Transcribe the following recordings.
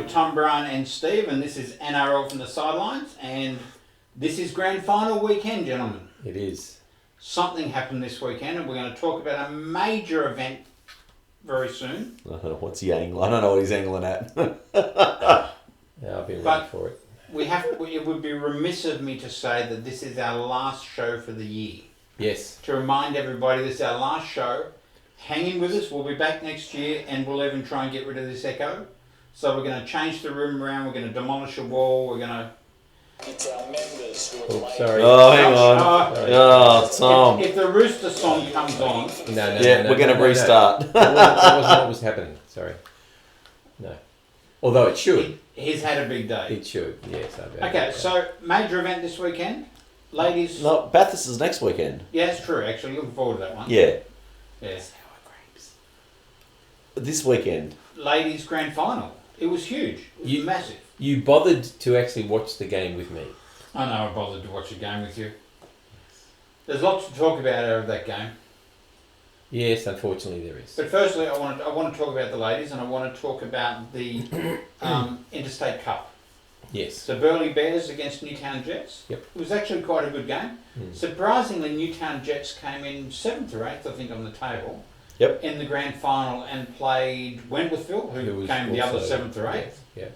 with Tom Brown and Steve, and this is NRL from the Sidelines, and this is grand final weekend, gentlemen. It is. Something happened this weekend, and we're going to talk about a major event very soon. I don't know what's he angling. I don't know what he's angling at. Yeah, I've been waiting for it. It would be remiss of me to say that this is our last show for the year. Yes. To remind everybody, this is our last show. Hang in with us. We'll be back next year, and we'll even try and get rid of this echo. So we're going to change the room around. We're going to demolish a wall. We're going to... It's our members who are late. Sorry. Oh, hang on. Tom. If the Rooster song comes on... No, we're going to restart. That wasn't what was happening. Sorry. No. Although it should. He's had a big day. It should, yes. Okay, so major event this weekend. Ladies... No, Bathurst is next weekend. Yeah, it's true, actually. Looking forward to that one. Yeah. Yeah. This weekend. Ladies grand final. It was huge. It was massive. You bothered to actually watch the game with me. I know I bothered to watch a game with you. There's lots to talk about out of that game. Yes, unfortunately there is. But firstly, I want to talk about the ladies, and I want to talk about the Interstate Cup. Yes. So Burleigh Bears against Newtown Jets. Yep. It was actually quite a good game. Surprisingly, Newtown Jets came in 7th or 8th, I think, on the table. Yep. In the grand final and played Wentworthville, who came the other 7th or 8th. Yeah.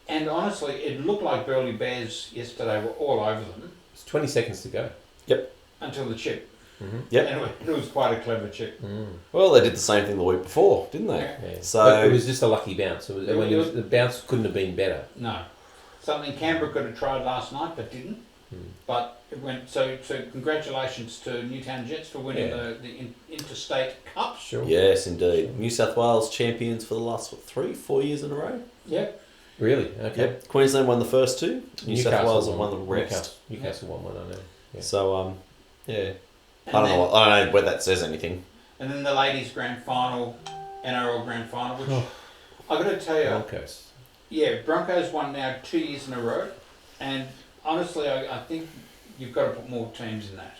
And honestly, it looked like Burleigh Bears yesterday were all over them. It's 20 seconds to go. Yep. Until the chip. Mm-hmm. Yep. Anyway, it was quite a clever chip. Well, they did the same thing the week before, didn't they? Yeah. So but it was just a lucky bounce. The bounce couldn't have been better. No. Something Canberra could have tried last night but didn't. But it went. So congratulations to Newtown Jets for winning the Interstate Cup. Sure. Yes, indeed. New South Wales champions for the last 3-4 years in a row. Yep. Really? Okay. Yep. Queensland won the first two. New South Wales have won the rest. Newcastle won one, I know. Yeah. So yeah. And I don't know whether that says anything. And then the ladies' grand final, NRL grand final, which I've got to tell you, Broncos. Yeah, Broncos won now 2 years in a row, and honestly, I think you've got to put more teams in that.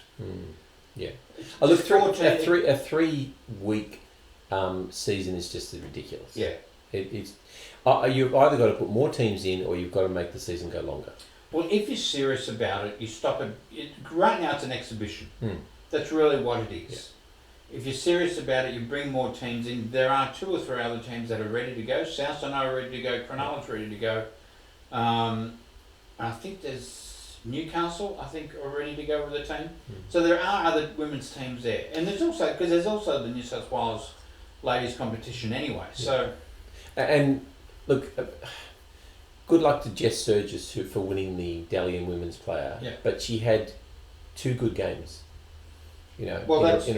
Yeah. I look, a 3-week season is just ridiculous. Yeah. It's you've either got to put more teams in or you've got to make the season go longer. Well, if you're serious about it, you stop it. Right now, it's an exhibition. That's really what it is. Yeah. If you're serious about it, you bring more teams in. There are 2 or 3 other teams that are ready to go. Southside are ready to go. Cronulla's ready to go. I think there's Newcastle, are ready to go with a team. So there are other women's teams there. And there's also the New South Wales ladies competition anyway. Yeah. So, and look, good luck to Jess Surges for winning the Dalian Women's Player. Yeah. But she had 2 good games, in a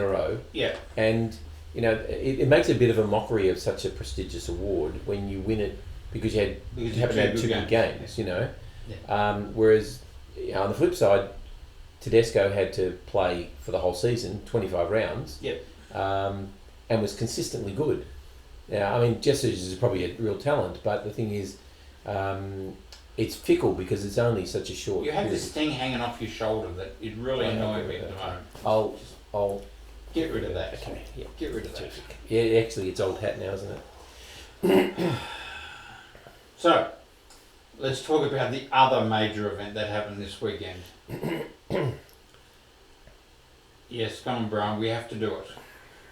row. Yeah. And, it makes a bit of a mockery of such a prestigious award when you win it because you haven't had 2 good games, Yeah. Whereas, on the flip side, Tedesco had to play for the whole season, 25 rounds. Yep. And was consistently good. Now, I mean, Jess Surges is probably a real talent, but the thing is, it's fickle because it's only such a short. You have this thing hanging off your shoulder that it really annoys me at the moment. I'll get rid of that. Okay, yeah, get rid of that. Yeah, actually, it's old hat now, isn't it? So, let's talk about the other major event that happened this weekend. Yes, come on, Brian, we have to do it.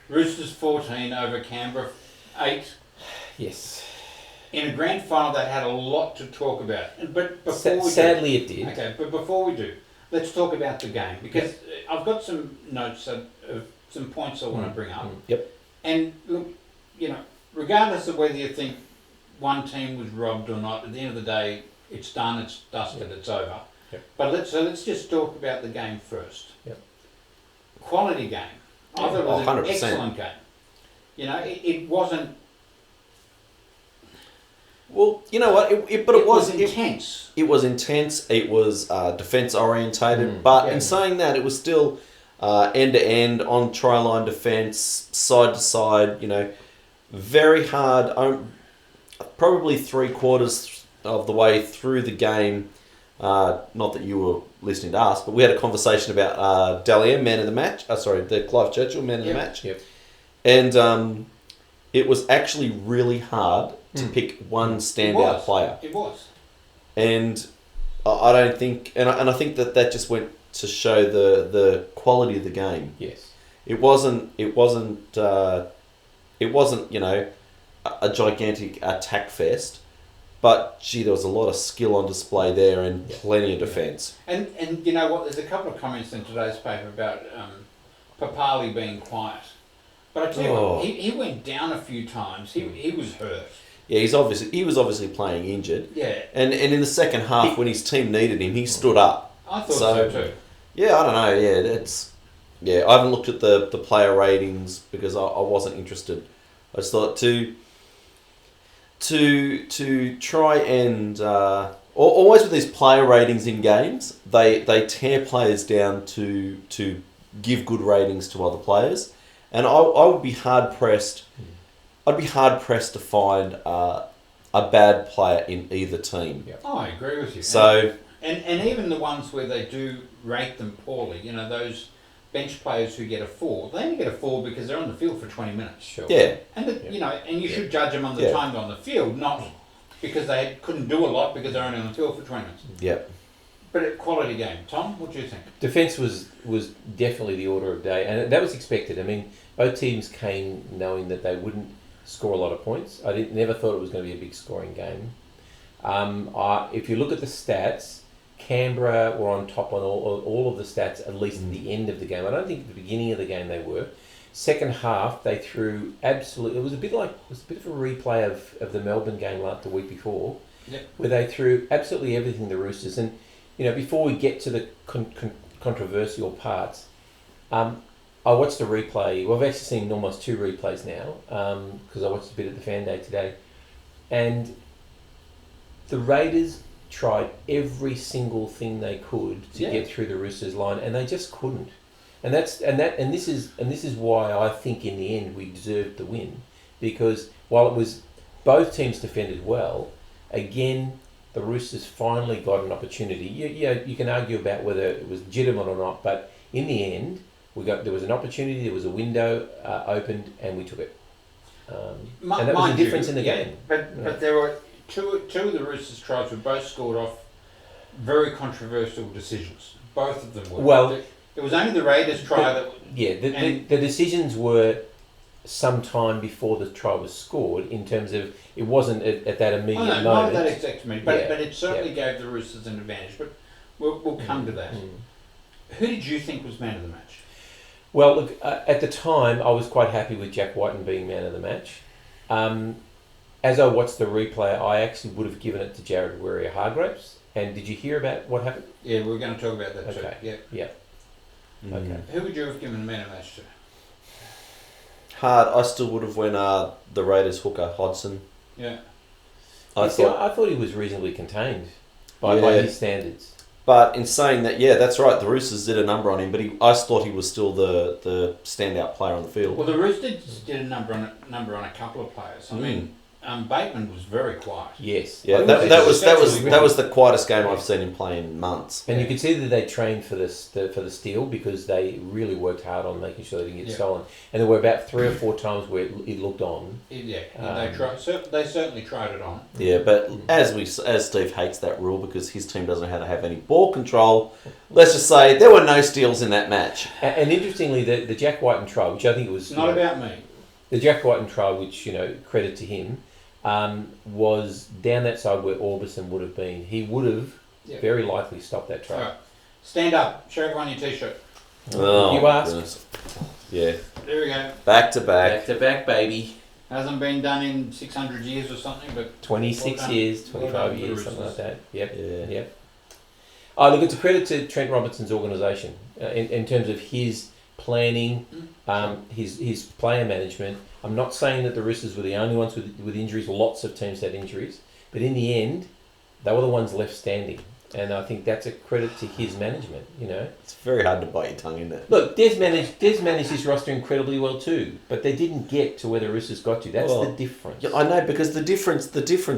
Roosters 14 over Canberra 8. Yes. In a grand final that had a lot to talk about. But sadly it did. Okay, but before we do, let's talk about the game. Because I've got some notes of some points I want to bring up. Yep. And look, regardless of whether you think one team was robbed or not, at the end of the day, it's done, it's dusted, it's over. Yep. But let's just talk about the game first. Yep. Quality game. I thought it was 100%. an excellent game. It wasn't... Well, you know what? It was intense. It was intense. It was defence orientated. But in saying that, it was still end to end on try line defence, side to side. Very hard. Probably 3/4 of the way through the game. Not that you were listening to us, but we had a conversation about Dalian, man of the match. The Clive Churchill, man of the match. Yep. And it was actually really hard to pick one standout player. It was. And I don't think, and I think that just went to show the quality of the game. Yes. It wasn't a gigantic attack fest, but gee, there was a lot of skill on display there and plenty of defence. And you know what? There's a couple of comments in today's paper about Papali being quiet, but I tell you what, he went down a few times. He was hurt. Yeah, he was obviously playing injured. Yeah. And in the second half, when his team needed him, he stood up. I thought so too. Yeah, I don't know. Yeah, I haven't looked at the player ratings because I wasn't interested. I just thought to try and always with these player ratings in games, they tear players down to give good ratings to other players, and I would be hard pressed. I'd be hard pressed to find a bad player in either team. Yep. Oh, I agree with you. So and even the ones where they do rate them poorly, you know, those bench players who get a 4, they only get a 4 because they're on the field for 20 minutes. Sure. yeah, And you know, and you should judge them on the time on the field, not because they couldn't do a lot because they're only on the field for 20 minutes. yep. But a quality game. Tom, what do you think? Defence was definitely the order of day, and that was expected. I mean, both teams came knowing that they wouldn't score a lot of points. I never thought it was going to be a big scoring game. If you look at the stats, Canberra were on top on all of the stats, at least at the end of the game. I don't think at the beginning of the game they were. Second half, they threw absolutely. It was a bit of a replay of the Melbourne game the week before, where they threw absolutely everything the Roosters. And you know, before we get to the controversial parts, I watched the replay. Well, I've actually seen almost 2 replays now because I watched a bit at the Fan Day today, and the Raiders tried every single thing they could to get through the Roosters line, and they just couldn't. And this is why I think in the end we deserved the win, because while it was both teams defended well, again the Roosters finally got an opportunity. You can argue about whether it was legitimate or not, but in the end there was an opportunity, there was a window opened, and we took it. And that was the difference in the game. But there were two of the Roosters tries were both scored off very controversial decisions. Both of them were. Well, it was only the Raiders try that. Yeah, the decisions were some time before the try was scored. In terms of it wasn't at that immediate moment. Not that exact minute, but it certainly gave the Roosters an advantage. But we'll come to that. Who did you think was man of the match? Well, look, at the time I was quite happy with Jack Whiten being man of the match. As I watched the replay, I actually would have given it to Jared Warrior-Hargreaves. And did you hear about what happened? Yeah, we're going to talk about that too. Yeah. Okay. Who would you have given the man of the match to? Hard. I still would have went the Raiders hooker Hodgson. Yeah. I thought he was reasonably contained by his standards. But in saying that, yeah, that's right. The Roosters did a number on him, but I thought he was still the standout player on the field. Well, the Roosters did a number on a couple of players. I mean, Bateman was very quiet. Yes. Yeah, that was the quietest game I've seen him play in months. And you could see that they trained for the steal because they really worked hard on making sure they didn't get stolen. And there were about 3 or 4 times where it looked on. Yeah, they certainly tried it on. Yeah, but as Steve hates that rule because his team doesn't know how to have any ball control. Let's just say there were no steals in that match. And interestingly, the Jack Whiten try, which I think was not about me. The Jack Whiten try, which credit to him. Was down that side where Orbison would have been. He would have very likely stopped that try. Right. Stand up. Show everyone your t-shirt. Oh, you asked. Goodness. Yeah. There we go. Back to back. Back to back, baby. Hasn't been done in 600 years or something, but 26 years, 25 years, something like that. Yep. Yeah. Yep. Oh, look, it's a credit to Trent Robertson's organisation in terms of his planning, his player management. I'm not saying that the Roosters were the only ones with injuries. Lots of teams had injuries. But in the end, they were the ones left standing. And I think that's a credit to his management, It's very hard to bite your tongue, isn't it? Look, Des managed his roster incredibly well too. But they didn't get to where the Roosters got to. That's the difference. Yeah, I know, because the difference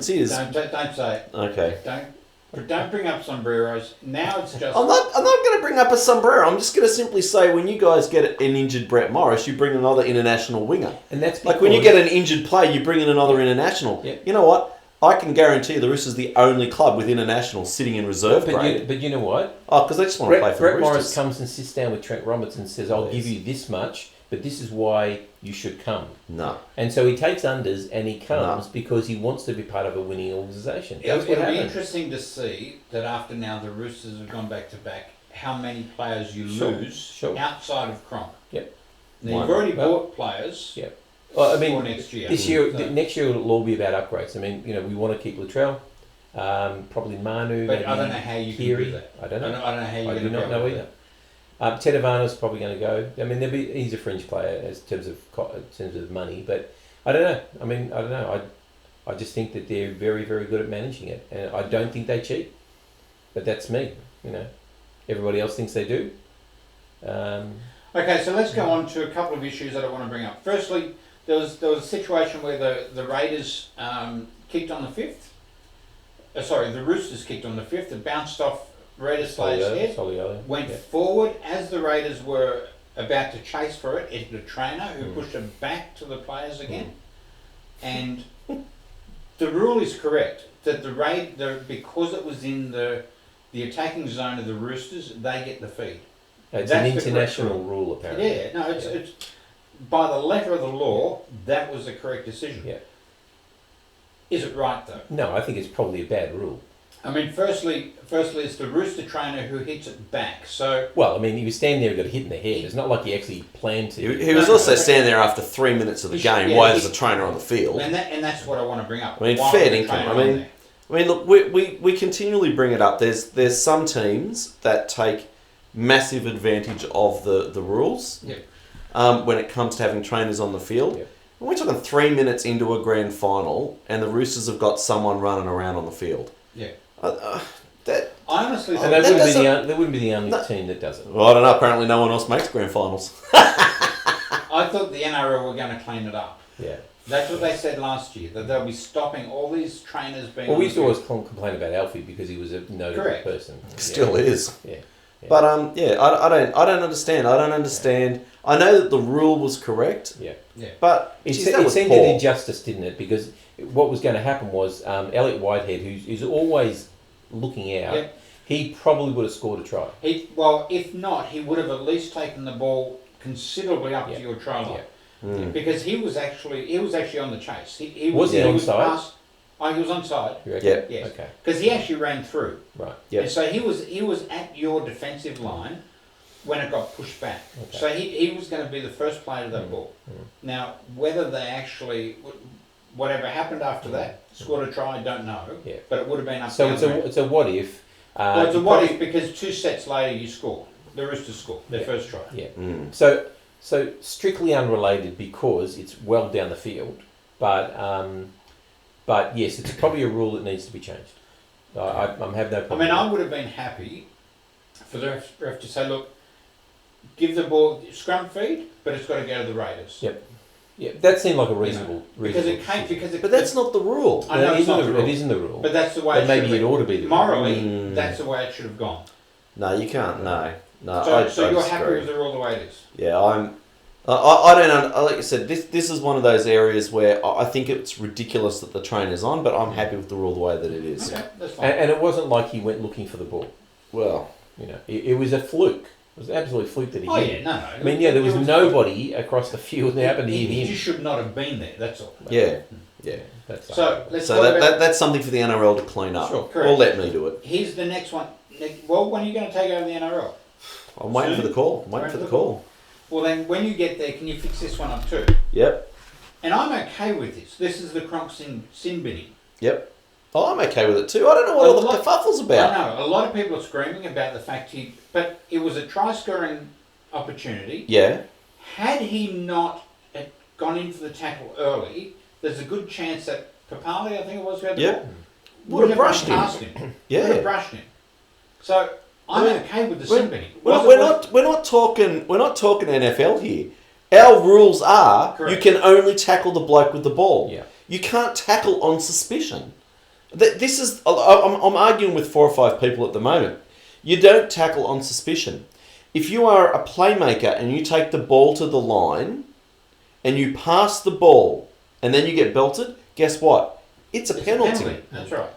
is... Don't say it. Okay. But don't bring up sombreros. Now it's just... I'm not going to bring up a sombrero. I'm just going to simply say when you guys get an injured Brett Morris, you bring another international winger. And that's like when you get an injured player, you bring in another international. Yeah. You know what? I can guarantee you the Roosters are the only club with internationals sitting in reserve grade. But you know what? Oh, because they just want to play for Brett the Morris Roosters. comes and sits down with Trent Robertson and says, I'll give you this much, but this is why you should come. No. And so he takes unders and he comes because he wants to be part of a winning organisation. It'll be interesting to see that after now the Roosters have gone back to back, how many players you lose outside of Cronk. Yep. Now, you've already bought players. Yep. Well, I mean, for next year. Next year it'll all be about upgrades. I mean, we want to keep Latrell, probably Manu. But I don't know how you Kiri. can do that. I don't know. I don't know how you're going to do not know either. Tedavana's probably going to go. I mean, he's a fringe player in terms of money, but I don't know. I mean, I don't know. I just think that they're very, very good at managing it, and I don't think they cheat. But that's me. Everybody else thinks they do. Okay, so let's go on to a couple of issues that I want to bring up. Firstly, there was a situation where the Raiders kicked on the 5th. The Roosters kicked on the 5th. It bounced off Raiders player's head, went forward as the Raiders were about to chase for it. It hit the trainer who pushed it back to the players again. And the rule is correct that because it was in the attacking zone of the Roosters, they get the feed. It's an international rule apparently. Yeah, no, it's by the letter of the law, that was the correct decision. Yeah. Is it right though? No, I think it's probably a bad rule. I mean, firstly, it's the Rooster trainer who hits it back. So, well, I mean, he was standing there and got hit in the head. It's not like he actually planned to. He was also standing there after 3 minutes of the game. Why is the trainer on the field? And that's what I want to bring up. I mean, fair income. I mean, look, we continually bring it up. There's some teams that take massive advantage of the rules when it comes to having trainers on the field. Yep. We're talking 3 minutes into a grand final, and the Roosters have got someone running around on the field. Yeah. I honestly, and they wouldn't be the only team that does it. Well, I don't know. Apparently, no one else makes grand finals. I thought the NRL were going to clean it up. Yeah. That's what they said last year, that they'll be stopping all these trainers being... Well, we used to always complain about Alfie because he was a notable person. Still is. Yeah. But I don't understand. I don't understand. I know that the rule was correct. Yeah. But it seemed to do justice, didn't it? Because what was going to happen was Elliot Whitehead, who's always looking out, he probably would have scored a try. If not, he would have at least taken the ball considerably up to your try line. Mm. Because he was actually on the chase. He was onside? He was onside. Yeah. Yes. Okay. Because he actually ran through. Right. Yeah. And so he was at your defensive line when it got pushed back. Okay. So he was going to be the first player to that ball. Now, whether they actually, whatever happened after that, scored a try, I don't know. Yeah. But it would have been up. So it's a what if. Well, it's a what if because 2 sets later you score. The Roosters score their first try. Yeah. Mm. So strictly unrelated because it's well down the field, but yes, it's probably a rule that needs to be changed. I'm have no problem. I mean, I would have been happy for the ref to say, look, give the ball scrum feed, but it's got to go to the Raiders. Yep. Yeah, that seemed like a reasonable. But that's not the rule. I know it isn't the rule. But that's the way. But maybe it ought to be. Morally, that's the way it should have gone. No, you can't. No. So you're happy with the rule the way it is? Yeah, I don't. Like I said, this is one of those areas where I think it's ridiculous that the trainer's on, but I'm happy with the rule the way that it is. Okay, that's fine. And it wasn't like he went looking for the ball. Well, it was a fluke. It was an absolute fluke that he hit. No. I mean, there was nobody across the field that happened to hit him. He should not have been there. That's all. Yeah. So that's something for the NRL to clean up. Sure, or let me do it. Here's the next one. Well, when are you going to take over the NRL? I'm waiting for the call. Well, then, when you get there, can you fix this one up too? Yep. And I'm okay with this. This is the Cronk sin binning. Yep. Oh, I'm okay with it too. I don't know what all the kerfuffle's about. I know. A lot of people are screaming about the fact but it was a try-scoring opportunity. Yeah. Had he not gone in for the tackle early, there's a good chance that Papali, I think it was, who had the ball, would have brushed him. Yeah. Would have brushed him. So I'm okay with the sin binning. We're not talking NFL here. Our rules are you can only tackle the bloke with the ball. Yeah. You can't tackle on suspicion. This is... I'm arguing with 4 or 5 people at the moment. You don't tackle on suspicion. If you are a playmaker and you take the ball to the line and you pass the ball and then you get belted, guess what? It's a penalty. That's right.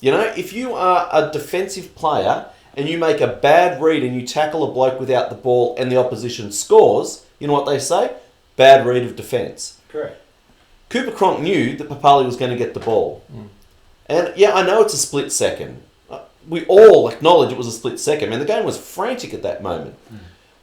You know, if you are a defensive player and you make a bad read and you tackle a bloke without the ball and the opposition scores, you know what they say? Bad read of defence. Correct. Cooper Cronk knew that Papali was going to get the ball. And yeah, I know it's a split second. We all acknowledge it was a split second. Man, the game was frantic at that moment.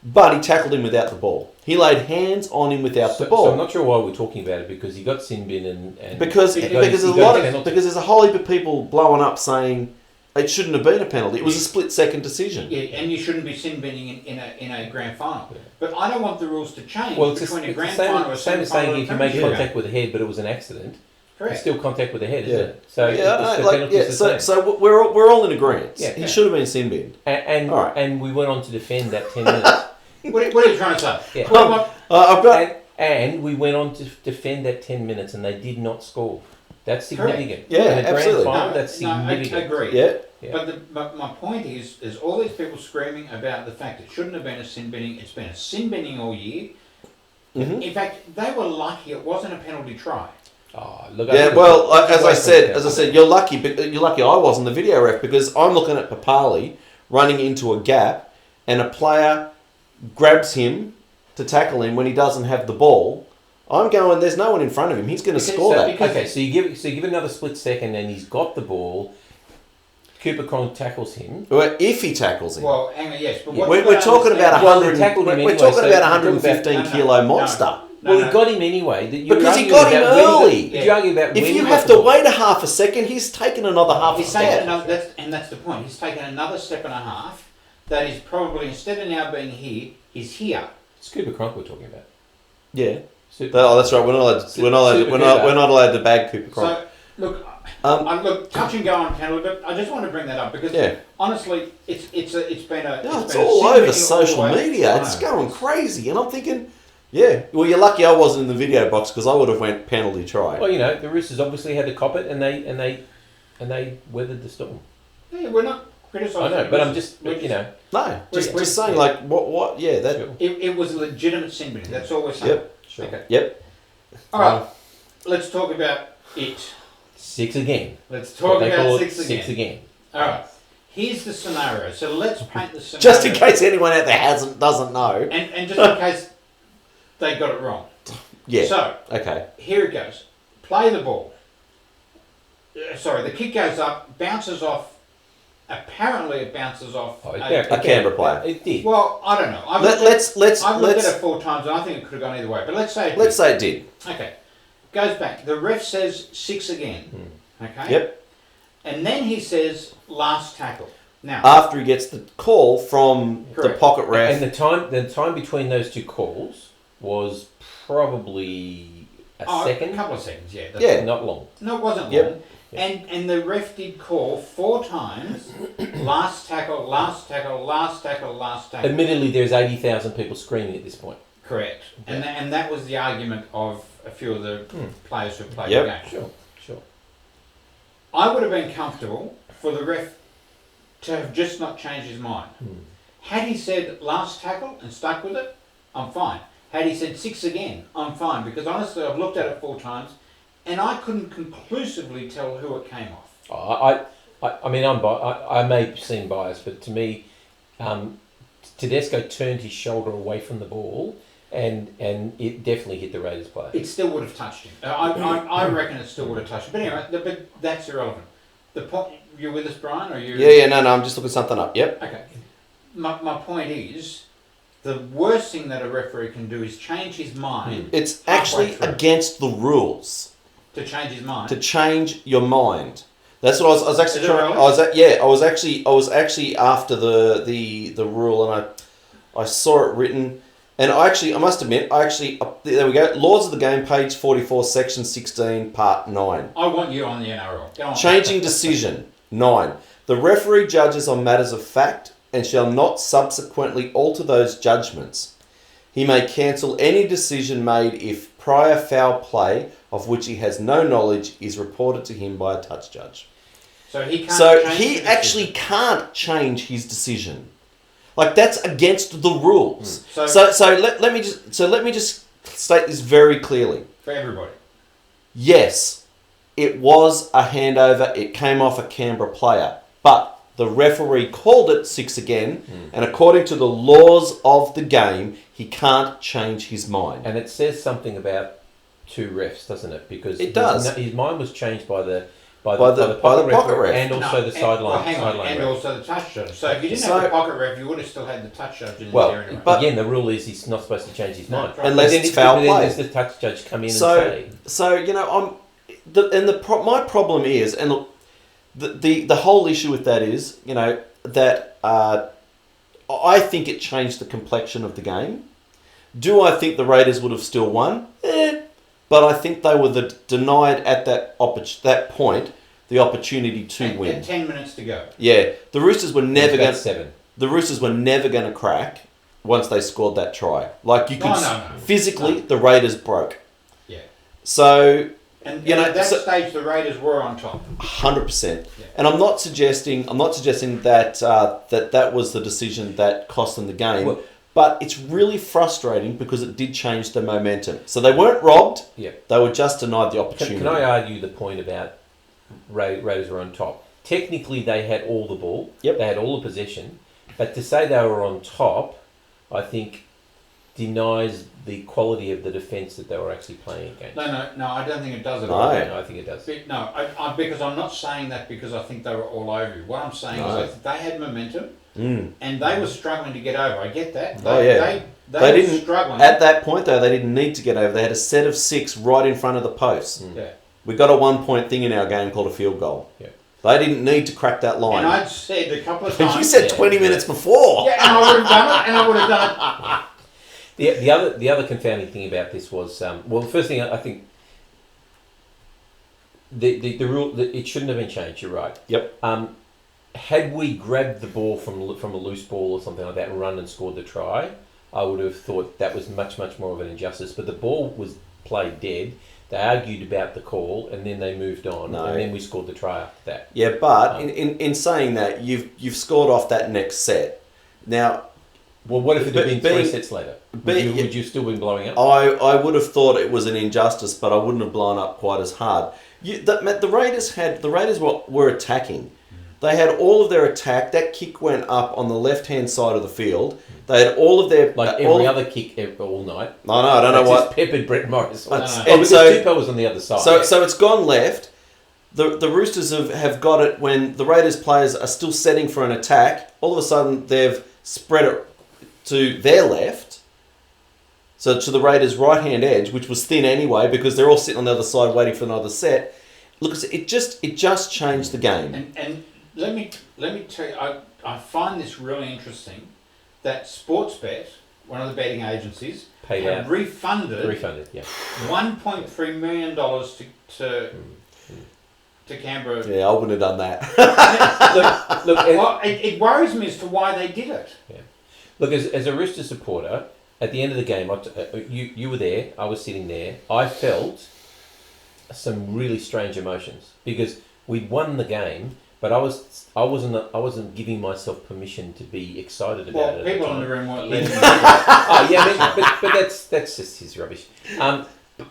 But he tackled him without the ball. He laid hands on him without the ball. So I'm not sure why we're talking about it, because he got sin bin and because there's a whole heap of people blowing up saying it shouldn't have been a penalty. It was a split second decision. Yeah, and you shouldn't be sin binning in a grand final. Yeah. But I don't want the rules to change between a grand final or same as saying if you make contact with the head but it was an accident. Correct. It's still contact with the head, isn't it? So we're all in agreement. Yeah, he should have been sin binned. And we went on to defend that 10 minutes. What are you trying to say? Yeah. And we went on to defend that 10 minutes, and they did not score. That's significant. Correct. Yeah, absolutely. That's significant. I agree. Yeah. But my point is all these people screaming about the fact it shouldn't have been a sin binning. It's been a sin binning all year. Mm-hmm. In fact, they were lucky it wasn't a penalty try. Oh, look, as I said, you're lucky. You're lucky I wasn't the video ref, because I'm looking at Papali running into a gap, and a player grabs him to tackle him when he doesn't have the ball. I'm going, there's no one in front of him. He's going to score that. Okay, so you give another split second, and he's got the ball. Cooper Cronk tackles him. Well, if he tackles him. Well, hang on, yes, but we're talking about 115 kilo monster. Well, he got him anyway. Because he got him early. Did you argue about if you have to wait a half a second, he's taken another half a step. That's the point. He's taken another step and a half. That is probably, instead of now being here, is here. It's Cooper Cronk we're talking about. Yeah. That's right. We're not allowed to bag Cooper Cronk. So look, touch and go on penalty, but I just want to bring that up because honestly, it's all over social media. It's going crazy, and I'm thinking. Yeah, well, you're lucky I wasn't in the video box, because I would have went penalty try. Well, the Roosters obviously had to cop it, and they weathered the storm. Yeah, we're not criticising. I know, but I'm just No, just saying like what? Yeah, that sure. It was a legitimate sin binning. That's all we're saying. Yep. Sure. Okay. Yep. All right. Let's talk about it. 6 again. Let's talk about 6 again. 6 again. All right. Here's the scenario. So let's paint the scenario. Just in case anyone out there doesn't know. And just in case they got it wrong. Yeah. So, okay. Here it goes. Play the ball. The kick goes up, bounces off. Apparently, it bounces off a Canberra player. It did. Well, I don't know. I've looked at it 4 times, and I think it could have gone either way. But let's say it did. Okay. Goes back. The ref says 6 again. Okay. Yep. And then he says last tackle. Now, after he gets the call from the pocket ref, and the time between those 2 calls was probably a second. A couple of seconds, yeah. Not long. No, it wasn't long. And the ref did call 4 times, last tackle, last tackle, last tackle, last tackle. Admittedly, there's 80,000 people screaming at this point. Correct. Okay. And that was the argument of a few of the players who played the game. Sure. I would have been comfortable for the ref to have just not changed his mind. Had he said last tackle and stuck with it, I'm fine. Had he said 6 again, I'm fine, because honestly I've looked at it 4 times and I couldn't conclusively tell who it came off. I mean, I may seem biased, but to me, Tedesco turned his shoulder away from the ball and it definitely hit the Raiders player. It still would have touched him. I reckon it still would have touched him. But anyway, but that's irrelevant. The point, you're with us, Brian? Or you? Yeah, no, I'm just looking something up. Yep. Okay. My point is, the worst thing that a referee can do is change his mind. It's actually against the rules. To change his mind. To change your mind. That's what I was actually trying. I was actually after the rule, and I saw it written, and I must admit, there we go. Laws of the Game, page 44, section 16, part 9. I want you on the NRL. Go on. Changing decision 9. The referee judges on matters of fact and shall not subsequently alter those judgments. He may cancel any decision made if prior foul play of which he has no knowledge is reported to him by a touch judge. So he can't. So change he the actually decision. can't change his decision. Like that's against the rules. So- So let me just state this very clearly. For everybody. Yes, it was a handover. It came off a Canberra player, but the referee called it 6 again, and according to the laws of the game, he can't change his mind. And it says something about two refs, doesn't it? Because It does. his mind was changed by the pocket pocket ref. and also the sideline. Hang on, sideline and ref. also the touch judge. So if you didn't So- have the pocket ref, you would have still had the touch judge in Well, there anyway. but- again, the rule is he's not supposed to change his No, mind. right. Unless But then it's foul but then play. does the touch judge come in So, and say, so you know, my problem is, and look, the whole issue with that is, you know, that I think it changed the complexion of the game. Do I think the Raiders would have still won? But I think they were denied at that point the opportunity to win. 10 minutes to go. Yeah, the Roosters were never going. 7. The Roosters were never going to crack once they scored that try. Like you could No. physically, No. the Raiders broke. Yeah. So And You know, at that so- stage, the Raiders were on top. 100%. Yeah. And I'm not suggesting that that was the decision that cost them the game. Well- But it's really frustrating because it did change the momentum. So they weren't robbed. Yeah. They were just denied the opportunity. Can I argue the point about Raiders were on top? Technically, they had all the ball. Yep. They had all the possession. But to say they were on top, I think, denies the quality of the defence that they were actually playing against. No, I don't think it does at No. all. No, I think it does. No, because I'm not saying that because I think they were all over you. What I'm saying No. is that they had momentum Mm. and they were struggling to get over. I get that. Oh, yeah. They They were didn't struggling. At that point, though, they didn't need to get over. They had a set of 6 right in front of the post. Yeah. We got a 1-point thing in our game called a field goal. Yeah. They didn't need to crack that line. And I'd said a couple of times. You said 20 minutes before. Yeah, and I would have done it, and I would have done it. The other confounding thing about this was the first thing I think the rule that it shouldn't have been changed. You're right. Yep. Had we grabbed the ball from a loose ball or something like that and run and scored the try, I would have thought that was much more of an injustice. But the ball was played dead. They argued about the call and then they moved on, No. and then we scored the try after that. Yeah, but in saying that, you've scored off that next set. Now, Well, what if it had been 3 being- sets later? being- Would you still been blowing up? I would have thought it was an injustice, but I wouldn't have blown up quite as hard. The Raiders were attacking. They had all of their attack. That kick went up on the left-hand side of the field. They had all of their Like every other kick all night. No, I don't know That's what. just peppered Brett Morris. That's- Oh, and because so- Tupou was on the other side. So it's gone left. The Roosters have got it when the Raiders players are still setting for an attack. All of a sudden, they've spread it to their left. So to the Raiders' right-hand edge, which was thin anyway, because they're all sitting on the other side waiting for another set. Look, it just changed the game. And let me tell you, I find this really interesting that Sportsbet, one of the betting agencies, Paid have out. refunded Yeah. $1.3 million to Canberra. Yeah, I wouldn't have done that. Look, Well, it worries me as to why they did it. look. As a Rooster supporter, at the end of the game, you were there. I was sitting there. I felt some really strange emotions because we'd won the game, but I wasn't giving myself permission to be excited about Well, it. people in the room weren't letting me. Oh yeah, I mean, but that's just his rubbish.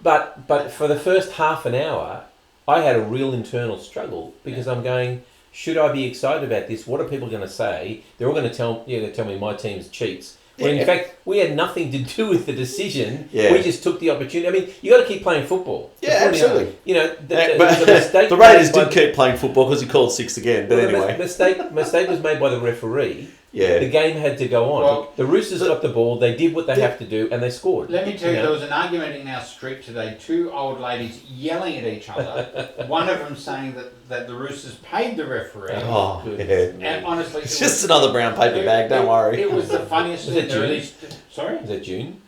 But for the first half an hour, I had a real internal struggle because I'm going, should I be excited about this? What are people going to say? They're all going to tell me my team's cheats. When in fact we had nothing to do with the decision. Yeah. We just took the opportunity. I mean, you got to keep playing football. Yeah, absolutely. You know, But the mistake the Raiders made by did keep playing football because he called 6 again. But well, the anyway, mistake was made by the referee. yeah. The game had to go on. Well, the Roosters got the ball. They did what they have to do, and they scored. Let me tell you, know? there was an argument in our street today. 2 old ladies yelling at each other. One of them saying that the Roosters paid the referee. Oh, Goodness. yeah. And honestly, It's just another brown paper bag. Don't worry. It was the funniest Was thing. it There June? at least, sorry, Is that June?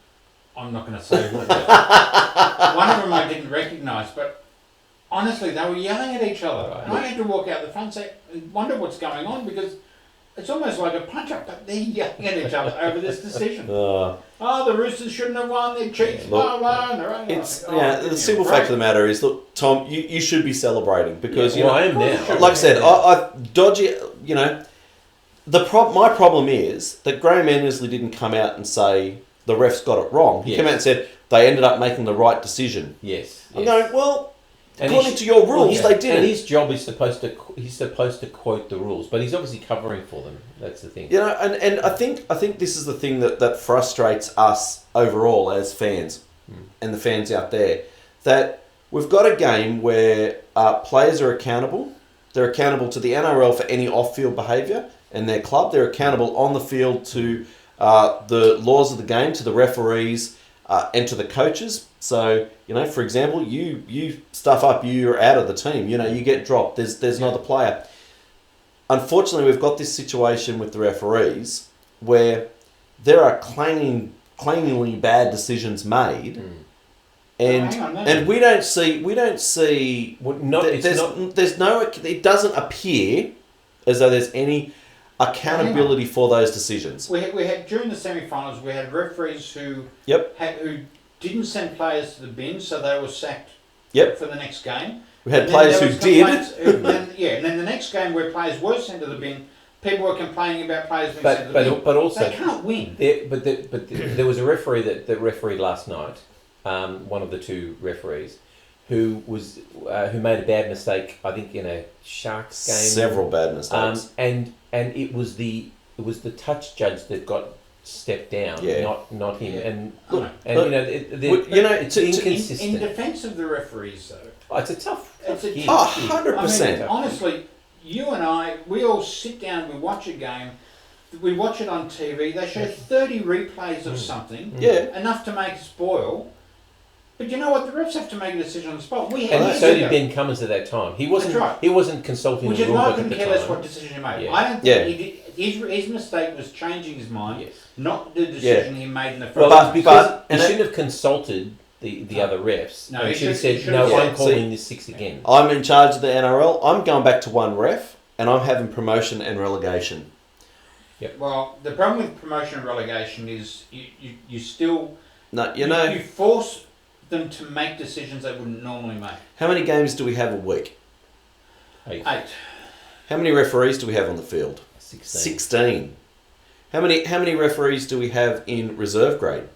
I'm not going to say who it was. One of them I didn't recognise, but honestly, they were yelling at each other. Right. And I had to walk out the front and say, wonder what's going on because it's almost like a punch-up, but they're yelling at each other over this decision. Uh, Oh, the Roosters shouldn't have won, they're cheats, blah, blah, and they're only the simple fact of the matter is, look, Tom, you should be celebrating because, I am now. like I said, I dodgy, my problem is that Graham Annesley didn't come out and say the refs got it wrong. He came out and said they ended up making the right decision. Yes. I'm going, well, and according to your rules, they didn't. And his job is supposed to quote the rules, but he's obviously covering for them. That's the thing. And I think this is the thing that frustrates us overall as fans and the fans out there, that we've got a game where players are accountable. They're accountable to the NRL for any off-field behaviour and their club. They're accountable on the field to the laws of the game, to the referees, and to the coaches. So, for example, you stuff up, you're out of the team. You get dropped. There's another player. Unfortunately, we've got this situation with the referees where there are claimingly bad decisions made, and we don't see. It doesn't appear as though there's any accountability for those decisions. We had during the semi-finals, we had referees who didn't send players to the bin, so they were sacked for the next game. We had players who did. And then the next game where players were sent to the bin, people were complaining about players being sent to the bin. But also, they can't win. There was a referee that refereed last night, one of the two referees, who made a bad mistake, I think, in a Sharks game. Several bad mistakes. And it was the touch judge that got stepped down, not him. Yeah. It's inconsistent. In defence of the referees, though, it's a tough. 100%. Honestly, you and I, we all sit down, we watch a game, we watch it on TV. They show 30 replays of something, enough to make us boil. But you know what? The refs have to make a decision on the spot. And so did Ben Cummins at that time. He wasn't. That's right. He wasn't consulting Which the is rule why I book couldn't at the care less time. what decision he made. Yeah. I don't think he did, his mistake was changing his mind, not the decision he made in the first. Well, because he shouldn't have consulted the other refs. No, he should have said, I'm calling this 6 again. I'm in charge of the NRL. I'm going back to one ref, and I'm having promotion and relegation. Yep. Well, the problem with promotion and relegation is you still you force them to make decisions they wouldn't normally make. How many games do we have a week? 8. How many referees do we have on the field? 16. How many referees do we have in reserve grade?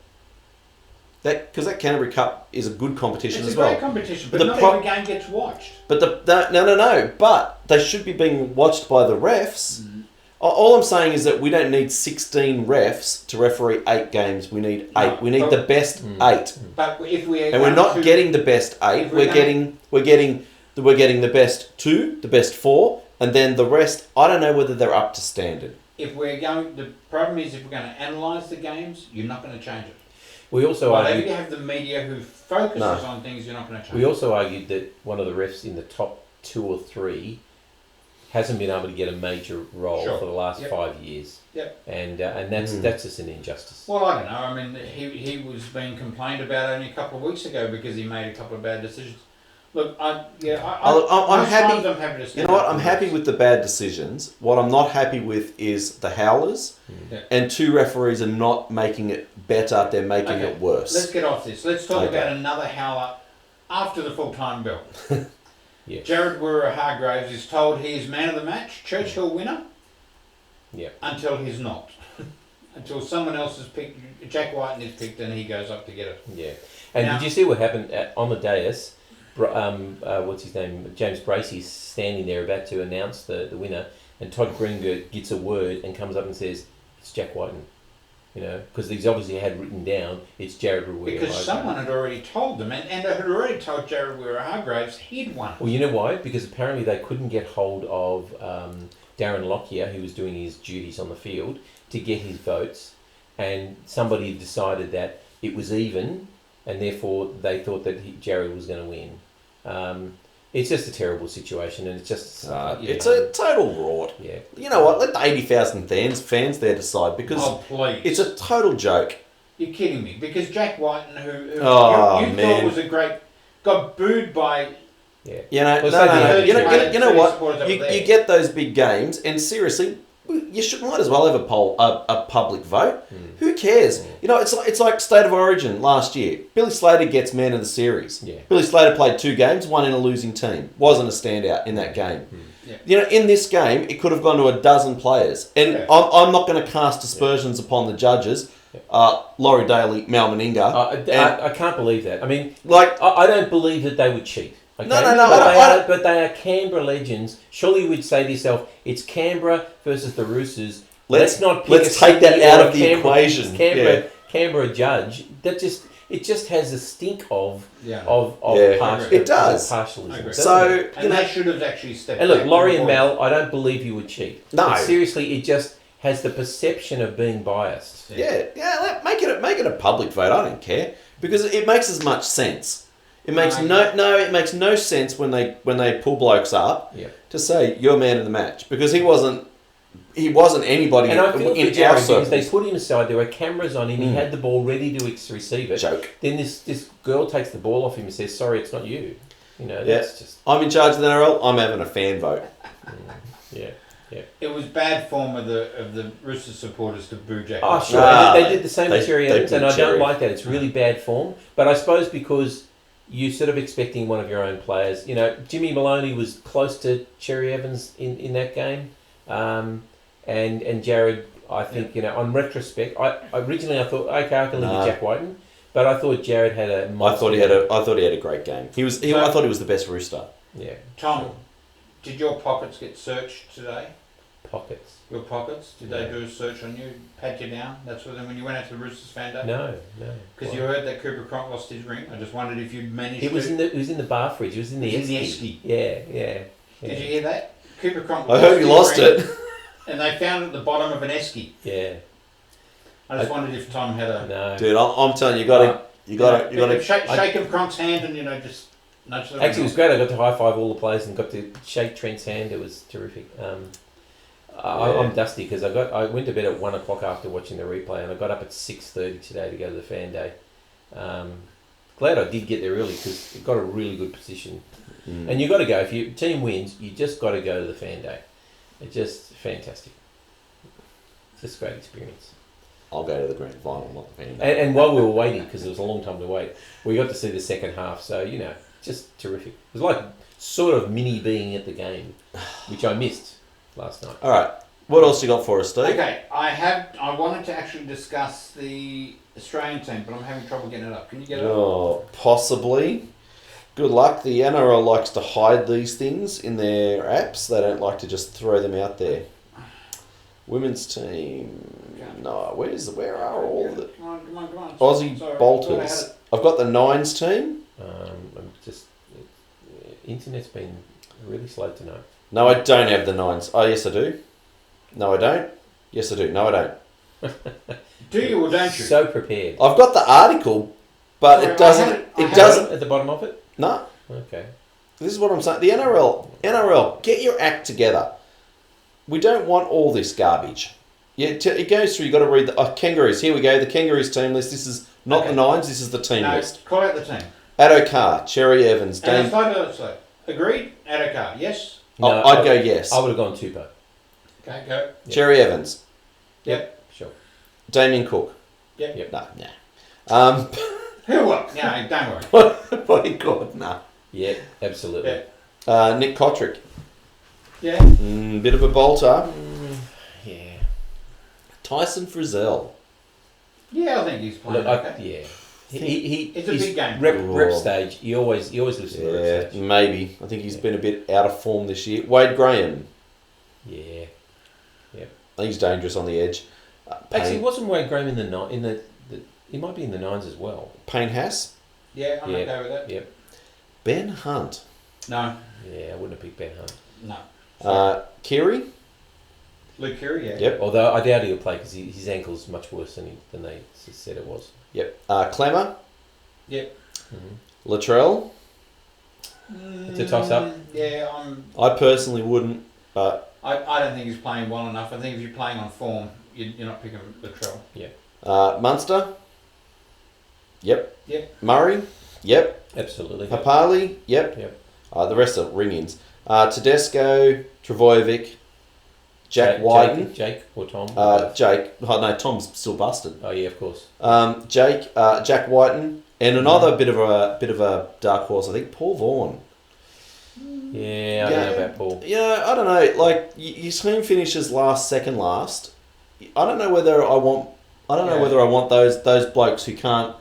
Because that Canterbury Cup is a good competition as well. It's a great competition, but not every game gets watched. But no. But they should be being watched by the refs. All I'm saying is that we don't need 16 refs to referee 8 games. We need 8. We need the best 8. But if we're not getting the best 8. We're getting the best 2, the best 4, and then the rest. I don't know whether they're up to standard. The problem is if we're going to analyse the games, you're not going to change it. We also argued, you have the media who focuses on things, you're not going to change. We also argued that one of the refs in the top 2 or 3 hasn't been able to get a major role for the last 5 years. Yep. And that's just an injustice. Well, I don't know. I mean, he was being complained about only a couple of weeks ago because he made a couple of bad decisions. Look, I'm happy. To you know what? I'm happy with the bad decisions. What I'm not happy with is the howlers, and 2 referees are not making it better. They're making it worse. Let's get off this. Let's talk about another howler after the full-time bell. Jared Warrior-Hargraves is told he is man of the match, Churchill winner, until he's not. Until someone else is picked, Jack Whiten is picked, and he goes up to get it. Yeah. And did you see what happened on the dais? What's his name? James Bracey's standing there about to announce the winner, and Todd Greenberg gets a word and comes up and says, "It's Jack Whiten." Because he's obviously had written down it's Jared Warrior. Because someone had already told them, and had already told Jared Warrior-Hargraves he'd won. Well, you know why? Because apparently they couldn't get hold of Darren Lockyer, who was doing his duties on the field, to get his votes, and somebody decided that it was even, and therefore they thought that Jared was going to win. It's just a terrible situation, and it's just... it's a total rort. Yeah. You know what? Let the 80,000 fans there decide, because it's a total joke. You're kidding me. Because Jack Whiten, who you thought was a great... got booed by... Yeah. You know what? You get those big games, and seriously, might as well have a public vote. Who cares? You know, it's like State of Origin last year. Billy Slater gets man of the series. Yeah. Billy Slater played 2 games, one in a losing team. Wasn't a standout in that game. Yeah. You know, in this game, it could have gone to a dozen players. And Yeah. I'm not going to cast aspersions upon the judges. Laurie Daly, Mal Meninga. I can't believe that. I mean, Like, I don't believe that they would cheat. Okay? No, But they are Canberra legends. Surely you would say to yourself, it's Canberra versus the Roosters. Let's not pick let's a take that Sydney out or of the Canberra- equation. Canberra judge. It just has a stink of Yeah. It does. partialism. I agree. doesn't So, it? And they should have actually stepped And look, back Laurie to and avoid- Mel, I don't believe you would cheat. No. But seriously, it just has the perception of being biased. Make it a public vote. I don't care because it makes as much sense. It makes it makes no sense when they pull blokes up to say you're man of the match because he wasn't anybody And I feel in for Jared our because they circles. put him aside. There were cameras on him. He had the ball ready to receive it. Joke. Then this girl takes the ball off him and says, "Sorry, it's not you." You know, that's just I'm in charge of the NRL. I'm having a fan vote. yeah. It was bad form of the Roosters supporters to boo Jack. Oh, sure. Nah, they did the same they- with Cherry they Evans, and booed I don't Cherry. like that. It's really bad form. But I suppose because you're sort of expecting one of your own players. You know, Jimmy Maloney was close to Cherry Evans in that game, and Jared. I think on retrospect, I originally thought okay, I can live with Jack Whiten, but I thought Jared had a. I thought he had a great game. I thought he was the best Rooster. Yeah. Tom, did your pockets get searched today? Pockets. Your pockets? Did they do a search on you? Pat you down? That's what when you went out to the Roosters fan day? No. Because you heard that Cooper Cronk lost his ring. I just wondered if you'd managed It was to... it was in the bar fridge. It was in the It was in the Esky. Esky. Yeah. Did you hear that? Cooper Cronk I heard he his lost ring, it. And they found it at the bottom of an Esky. Yeah. I just wondered if Tom had a... No. Dude, I'm telling you, you got to. Shake of Cronk's hand and, just nudge them. Actually, it was great. I got to high five all the players and got to shake Trent's hand. It was terrific. I'm dusty because I went to bed at 1 o'clock after watching the replay, and I got up at 6:30 today to go to the fan day. Glad I did get there early because it got a really good position. And you got to go if your team wins. You just got to go to the fan day. It's just fantastic. It's just a great experience. I'll go to the grand final, not the fan day. And while we were waiting, because it was a long time to wait, we got to see the second half. So just terrific. It was like sort of mini being at the game, which I missed last night. All right, what else you got for us, Steve? Okay, I wanted to actually discuss the Australian team, but I'm having trouble getting it up. Can you get it up? Oh, possibly. Good luck. The NRL likes to hide these things in their apps. They don't like to just throw them out there. Women's team. No, where are all the Come on. Aussie Sorry, bolters? I've got the Nines team. I'm just internet's been really slow tonight. No, I don't have the Nines. Oh, yes, I do. No, I don't. Yes, I do. No, I don't. Do you or don't you? So prepared. I've got the article, but Sorry, it doesn't. I It had doesn't. At the bottom of it? No. Okay. This is what I'm saying. The NRL, get your act together. We don't want all this garbage. Yeah, it goes through. You got to read the Kangaroos. Here we go. The Kangaroos team list. This is not the Nines. This is the team No, list. call out the team. Addo Carr, Cherry Evans, And Dame. it's slow. Agreed? Addo Yes? I'd go yes. I would have gone Tupou. Okay, go. Cherry Evans, Yep. Sure. Damien Cook. Yep. No. Who what? No, don't worry. My God, no. Yeah, absolutely. Yeah. Nick Kotrick. Yeah. Bit of a bolter. Yeah. Tyson Frizzell. Yeah, I think he's playing Look, okay. yeah. He It's a his big game. Rep stage. He always lives in the rep Yeah, stage. maybe. I think he's been a bit out of form this year. Wade Graham. Yeah. I think he's dangerous on the edge. Actually, wasn't Wade Graham in the he might be in the Nines as well. Payne Haas. Yeah, I'm okay with that. Yep. Ben Hunt. No. Yeah, I wouldn't have picked Ben Hunt. No. Kiri. Luke Keary, yeah. Yep. Although I doubt he'll play because his ankle's much worse than they said it was. Yep. Clemmer. Yep. Latrell. It's a toss-up. Yeah, I personally wouldn't, but I don't think he's playing well enough. I think if you're playing on form, you're not picking Latrell. Munster. Yep. Yep. Murray. Yep. Absolutely. Papali. Yep. Yep. The rest are ring-ins. Tedesco, Travojevic, Jack Wyden. Jake or Tom? Jake. Oh, no, Tom's still busted. Oh yeah, of course. Jack Wyden, and another bit of a dark horse. I think Paul Vaughan. Yeah, I don't know about Paul. Yeah, I don't know. Like your team finishes second last. I don't know whether I want. I don't know whether I want those blokes who can't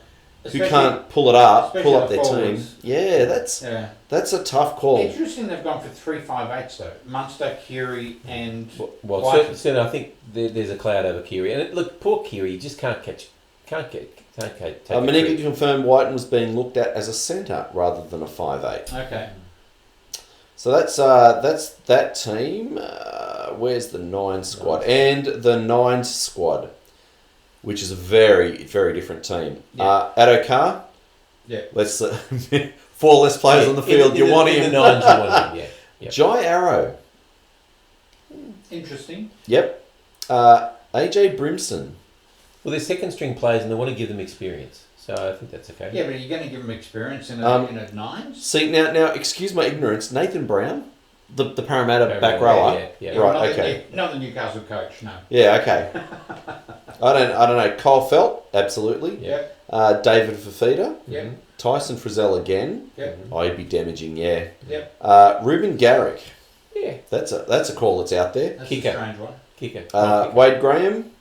pull up their team. Yeah, that's a tough call. Interesting. They've gone for 3-5-8s though. Munster, Keary, and well, certainly I think there's a cloud over Keary, and look, poor Keary, you just can't catch. Manika confirmed Whiten was being looked at as a centre rather than a 5'8". Okay. So that's that team. Where's the 9 squad? And the 9 squad, which is a very, very different team. Yeah. Addo Carr. Yeah. Let's 4 less players on the field. You want him. In the 9s, you want him. Yeah. Yep. Jai Arrow. Interesting. Yep. AJ Brimson. Well, they're second string players and they want to give them experience. So I think that's okay. Yeah, but are you going to give them experience in a 9s? See, now, excuse my ignorance. Nathan Brown, the Parramatta back rower. Yeah. Right, okay. Not the Newcastle coach, no. Yeah, okay. I don't know. Kyle Felt, absolutely. Yep. David Fafita. Yep. Tyson Frizzell again. Yep. Oh, he'd be damaging, yeah. Yep. Ruben Garrick. Yeah. That's a call that's out there. That's Kicker. a strange one. Kicker. Wade Graham.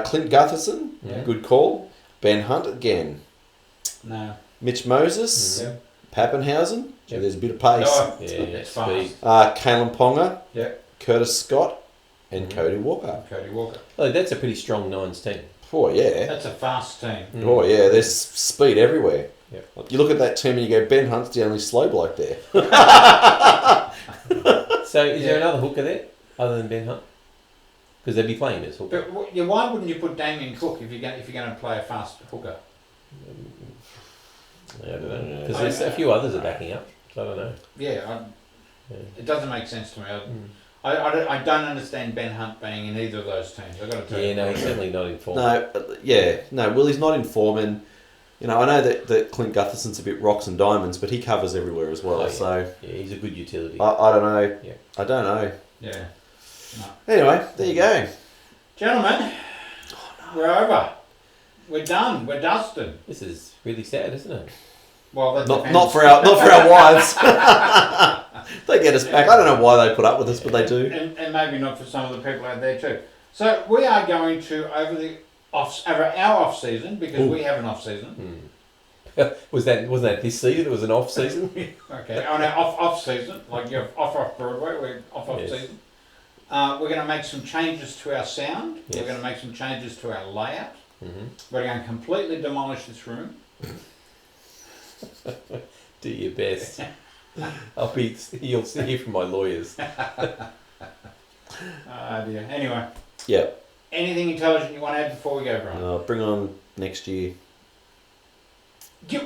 Clint Gutherson. Yeah. Good call. Ben Hunt again. No. Mitch Moses. Yep. Pappenhausen. Yep. There's a bit of pace. Oh, Yeah, it's speed. fast. Kalen Ponga. Yep. Curtis Scott. And Cody Walker. Cody Walker. Oh, that's a pretty strong 9s team. Oh, yeah. That's a fast team. Oh, yeah. There's speed everywhere. Yep. You look at that team and you go, Ben Hunt's the only slow bloke there. So is there another hooker there other than Ben Hunt? Because they'd be playing this hooker. But why wouldn't you put Damien Cook if you're going to play a fast hooker? I don't know. Because there's a few others are backing up. So I don't know. Yeah, it doesn't make sense to me. I don't understand Ben Hunt being in either of those teams. I've got to tell you. Yeah, no, he's certainly not in form. Well, he's not in form, and I know that Clint Gutherson's a bit rocks and diamonds, but he covers everywhere as well. Oh, yeah. So yeah, he's a good utility. I don't know. Yeah. I don't know. Yeah. No. Anyway, there you go, Gentlemen. We're over. We're done. We're dusted. This is really sad, isn't it? Well, that not for our wives. They get us back. I don't know why they put up with us, but they do. And maybe not for some of the people out there too. So we are going to over our off season because we have an off season. Wasn't that this season? It was an off season. Okay, on our off season, like you're off Broadway, we're off Yes. season. We're going to make some changes to our sound. Yes. We're going to make some changes to our layout. Mm-hmm. We're going to completely demolish this room. Do your best. You'll hear from my lawyers. Dear. Anyway. Yeah. Anything intelligent you want to add before we go, Brian? Bring on next year.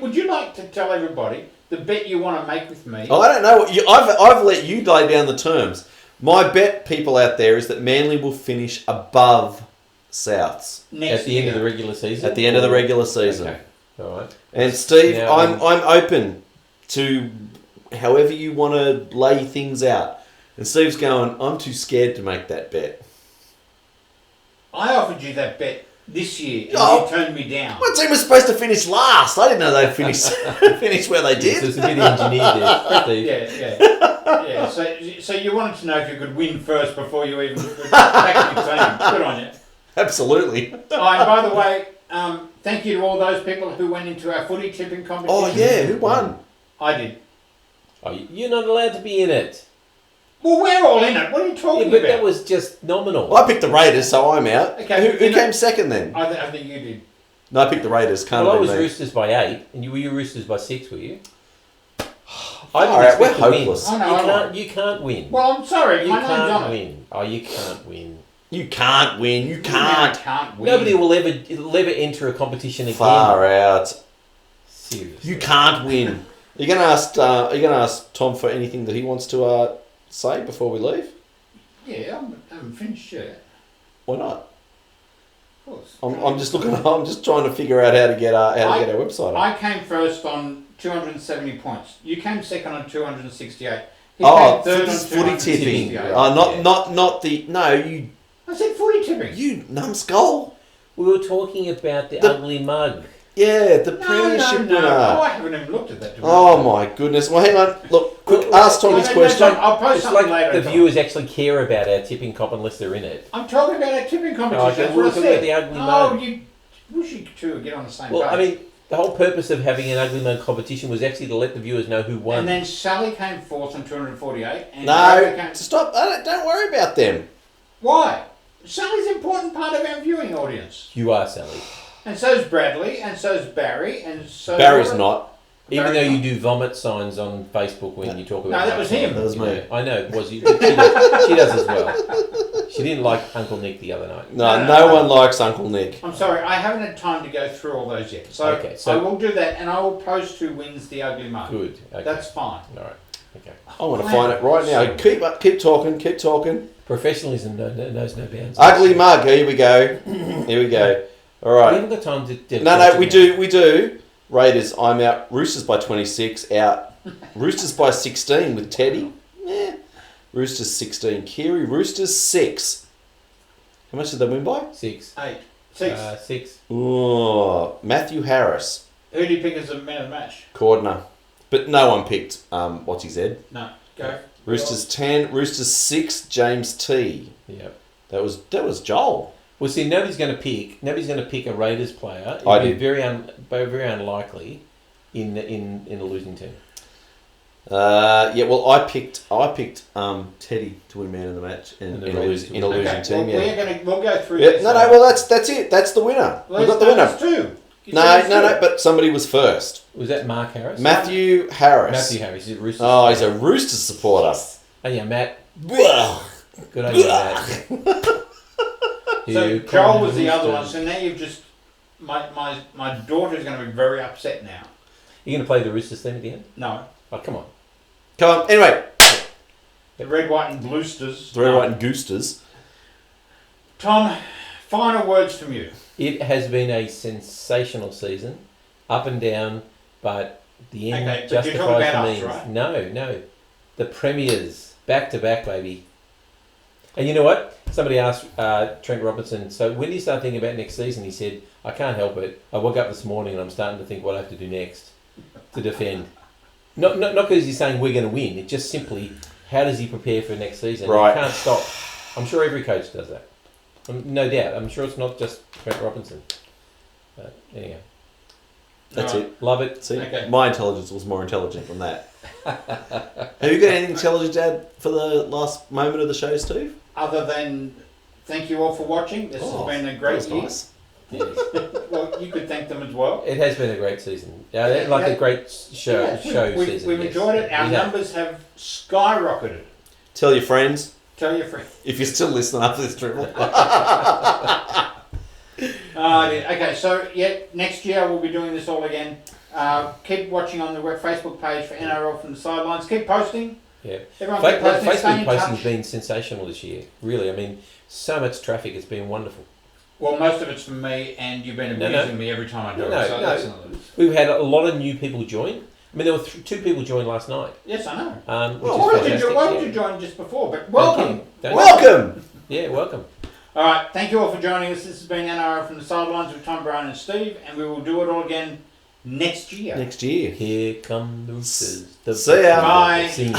Would you like to tell everybody the bet you want to make with me? I don't know. I've let you lay down the terms. My bet, people out there, is that Manly will finish above Souths Next at the end of the regular season. at the end of the regular season. Okay. All right. And Steve, Now, I'm open to however you want to lay things out. And Steve's going, I'm too scared to make that bet. I offered you that bet this year, and you turned me down. My team was supposed to finish last. I didn't know they'd finish where they Yes, did. there's a bit engineered there. Steve. Yeah. So you wanted to know if you could win first before you even back your team. Good on you. Absolutely. Oh, and by the way, thank you to all those people who went into our footy tipping competition. Oh, yeah. Who won? I did. Oh, you're not allowed to be in it. Well, we're all in it. What are you talking But about? that was just nominal. Well, I picked the Raiders, so I'm out. Okay, Who came second then? I think you did. No, I picked the Raiders. Can't Well, I have was been me. Roosters by 8, and you were Roosters by 6, were you? All right, we're hopeless. I know, You can't win. Well, I'm sorry. You My name's can't on it. win. Oh, you can't win. You can't win. You I can't. can't win. Nobody will ever enter a competition again. Far out. Seriously. You can't win. Are you going to ask Tom for anything that he wants to say before we leave? Yeah, I haven't finished yet. Why not? Of course. I'm just looking. I'm just trying to figure out how to get our website on. I came first on 270 points. You came second on 268. He Oh, came third this is on footy 268. tipping. Right. Oh, Yeah. not the... No, you I said footy tipping. numbskull. We were talking about the The- ugly mug. Yeah, the No, premiership no. winner. Oh, I haven't even looked at that. Oh my goodness. Well, hang on. Look, quick, Well, ask Tommy's no, question. I'll post It's something like later. the viewers actually care about our tipping comp unless they're in it. I'm talking about our tipping competition. Oh, okay, That's we're what I talking about said. the ugly Oh, mug. you wish you two would get on the same Well, page. I mean, the whole purpose of having an ugly mug competition was actually to let the viewers know who won. and then Sally came fourth on 248. And No, David came... stop. Don't worry about them. Why? Sally's an important part of our viewing audience. You are, Sally. And so's Bradley, and so's Barry, and so... Barry's not. Even though you do vomit signs on Facebook when you talk about... No, that was him. That was me. Yeah, I know, it was you. But she does as well. She didn't like Uncle Nick the other night. No one likes Uncle Nick. I'm sorry, I haven't had time to go through all those yet. So, Okay, so- I will do that, and I will post who wins the ugly mug. Good. Okay. That's fine. All right. Okay. I want to find it right now. Keep talking. Professionalism knows no bounds. Ugly mug. Here we go. All We right. haven't got time to... No, we do. Raiders, I'm out. Roosters by 26, out. Roosters by 16 with Teddy. Roosters 16. Kiri, Roosters 6. How much did they win by? 6. 8. 6. 6. Oh, Matthew Harris, Who do you pick as the man of the match? Cordner. But no one picked, what's his head? No, go. Roosters 10, Roosters 6, James T. Yep. That was Joel. Well, see, nobody's going to pick a Raiders player. It'd I be did. very unlikely in a losing team. Yeah, well, I picked Teddy to win man of the match in a losing team. Yeah. We'll go through Yeah, this. no, that's it. That's the winner. We got the winner. That's two. You No, said there's two. but somebody was first. Was that Mark Harris? Matthew Harris. Matthew Harris. Is it Roosters? Oh, he's a Roosters supporter. Oh, yeah, Matt. Ugh. Good on you, Matt. So You Joel come was the other one. Roosters. So now you've just my daughter's going to be very upset now. You going to play the Roosters theme at the end? No, Oh, come on. Come on. Anyway, the red, white, and Bluesters. three white and goosters. Tom, final words from you. It has been a sensational season, up and down, but the end Okay, but you're talking justifies about the us, means. right? No. The premiers, back to back, baby. And you know what? Somebody asked Trent Robinson, so when do you start thinking about next season? He said, I can't help it. I woke up this morning and I'm starting to think what I have to do next to defend. Not because he's saying we're going to win. It's just simply, how does he prepare for next season? Right. You can't stop. I'm sure every coach does that. No doubt. I'm sure it's not just Trent Robinson. But anyhow, That's Alright. it. love it. See, Okay. my intelligence was more intelligent than that. Have you got anything intelligent to add for the last moment of the show, Steve? Other than thank you all for watching. This has been a that great was year. nice. Yes. Well, you could thank them as well. It has been a great season. Yeah, A great show Yeah, we've season. We've yes. enjoyed it. Our We have. numbers have skyrocketed. Tell your friends Tell your friends. if you're still listening after this dribble. Okay, so next year we'll be doing this all again. Keep watching on the Facebook page for NRL from the Sidelines. Keep posting. Yeah. Everyone keep posting. Stay Facebook in posting's touch. been sensational this year. Really, I mean, so much traffic. It's been wonderful. Well, most of it's from me, and you've been No, abusing no. me every time I do No, it. So no. that's another. We've had a lot of new people join. I mean, there were 2 people joined last night. Yes, I know. Which Why is would fantastic. you join just before? But Thank welcome. you. Don't- Welcome! Yeah, welcome. All right, thank you all for joining us. This has been NRL from the Sidelines with Tom, Brian, and Steve, and we will do it all again next year. Next year. Here come the Roosters. See ya. Bye. Scene.